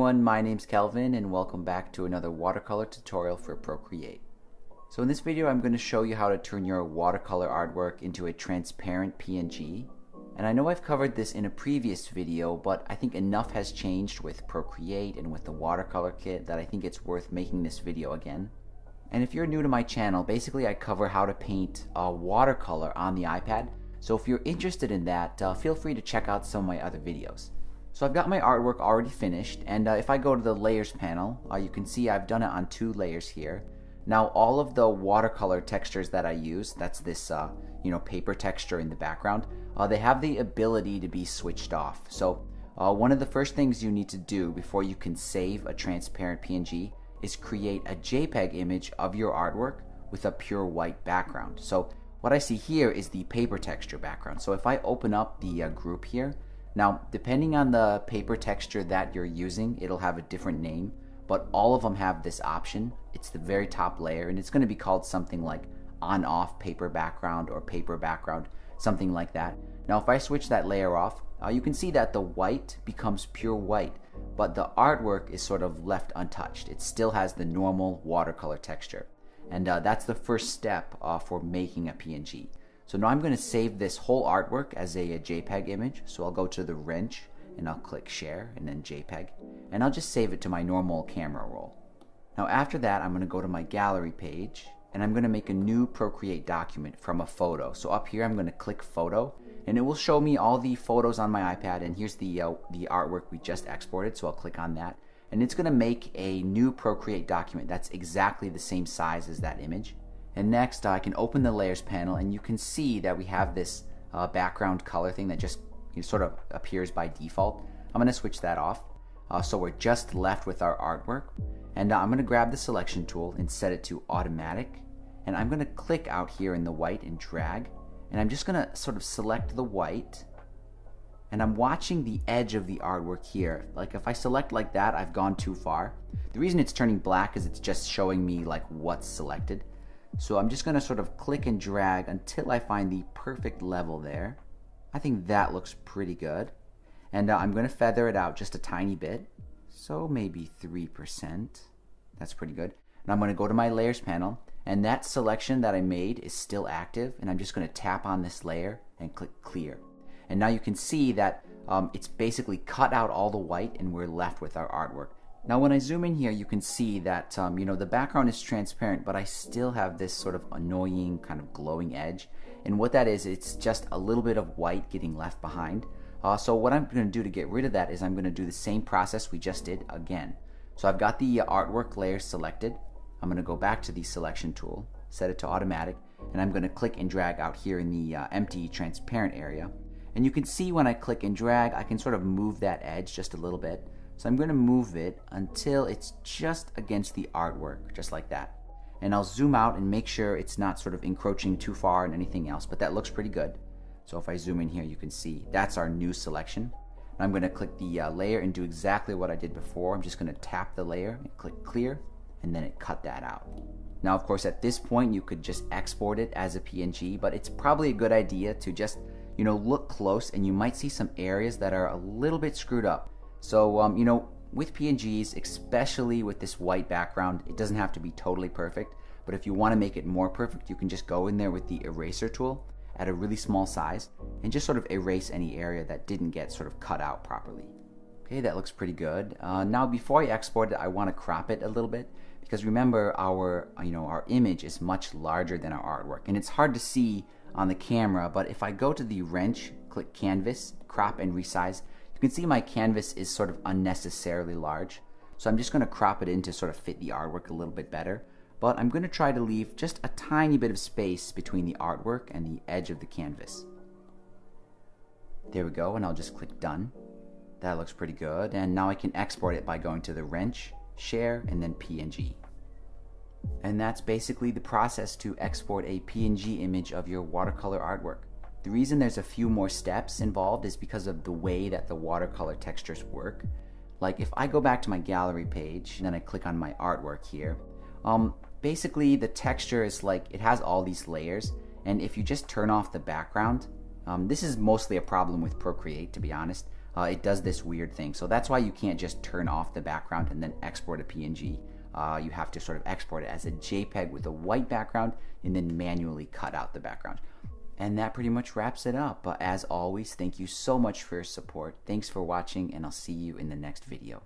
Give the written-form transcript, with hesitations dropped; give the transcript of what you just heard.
everyone, my name's Kelvin and welcome back to another watercolor tutorial for Procreate. So in this video I'm going to show you how to turn your watercolor artwork into a transparent PNG. And I know I've covered this in a previous video, but I think enough has changed with Procreate and with the watercolor kit that I think it's worth making this video again. And if you're new to my channel, basically I cover how to paint watercolor on the iPad. So if you're interested in that, feel free to check out some of my other videos. So I've got my artwork already finished, and if I go to the layers panel, you can see I've done it on 2 layers here. Now all of the watercolor textures that I use, that's this paper texture in the background, they have the ability to be switched off. So one of the first things you need to do before you can save a transparent PNG is create a JPEG image of your artwork with a pure white background. So what I see here is the paper texture background. So if I open up the group here, now, depending on the paper texture that you're using, it'll have a different name, but all of them have this option. It's the very top layer, and it's going to be called something like on-off paper background or paper background, something like that. Now, if I switch that layer off, you can see that the white becomes pure white, but the artwork is sort of left untouched. It still has the normal watercolor texture, and that's the first step for making a PNG. So now I'm going to save this whole artwork as a JPEG image. So I'll go to the wrench and I'll click share and then JPEG, and I'll just save it to my normal camera roll. Now after that, I'm going to go to my gallery page and I'm going to make a new Procreate document from a photo. So up here I'm going to click photo and it will show me all the photos on my iPad, and here's the artwork we just exported. So I'll click on that and it's going to make a new Procreate document that's exactly the same size as that image. And next I can open the layers panel and you can see that we have this background color thing that just sort of appears by default. I'm going to switch that off. So we're just left with our artwork. And I'm going to grab the selection tool and set it to automatic. And I'm going to click out here in the white and drag. And I'm just going to sort of select the white. And I'm watching the edge of the artwork here. Like if I select like that, I've gone too far. The reason it's turning black is it's just showing me like what's selected. So I'm just going to sort of click and drag until I find the perfect level there. I think that looks pretty good. And I'm going to feather it out just a tiny bit. So maybe 3%. That's pretty good. And I'm going to go to my layers panel. And that selection that I made is still active. And I'm just going to tap on this layer and click clear. And now you can see that it's basically cut out all the white and we're left with our artwork. Now when I zoom in here, you can see that the background is transparent, but I still have this sort of annoying kind of glowing edge. And what that is, it's just a little bit of white getting left behind. So what I'm going to do to get rid of that is I'm going to do the same process we just did again. So I've got the artwork layer selected. I'm going to go back to the selection tool, set it to automatic, and I'm going to click and drag out here in the empty transparent area. And you can see when I click and drag, I can sort of move that edge just a little bit. So I'm going to move it until it's just against the artwork, just like that. And I'll zoom out and make sure it's not sort of encroaching too far on anything else, but that looks pretty good. So if I zoom in here, you can see that's our new selection. And I'm going to click the layer and do exactly what I did before. I'm just going to tap the layer and click clear, and then it cut that out. Now, of course, at this point, you could just export it as a PNG, but it's probably a good idea to just, look close, and you might see some areas that are a little bit screwed up. So, with PNGs, especially with this white background, it doesn't have to be totally perfect, but if you want to make it more perfect, you can just go in there with the eraser tool at a really small size and just sort of erase any area that didn't get sort of cut out properly. Okay, that looks pretty good. Now, before I export it, I want to crop it a little bit because remember our image is much larger than our artwork, and it's hard to see on the camera, but if I go to the wrench, click canvas, crop and resize, you can see my canvas is sort of unnecessarily large. So I'm just going to crop it in to sort of fit the artwork a little bit better. But I'm going to try to leave just a tiny bit of space between the artwork and the edge of the canvas. There we go, and I'll just click done. That looks pretty good. And now I can export it by going to the wrench, share, and then PNG. And that's basically the process to export a PNG image of your watercolor artwork. The reason there's a few more steps involved is because of the way that the watercolor textures work. Like if I go back to my gallery page and then I click on my artwork here, basically the texture is like it has all these layers, and if you just turn off the background, this is mostly a problem with Procreate, to be honest. it does this weird thing. So that's why you can't just turn off the background and then export a PNG. You have to sort of export it as a JPEG with a white background and then manually cut out the background. And that pretty much wraps it up. But as always, thank you so much for your support. Thanks for watching, and I'll see you in the next video.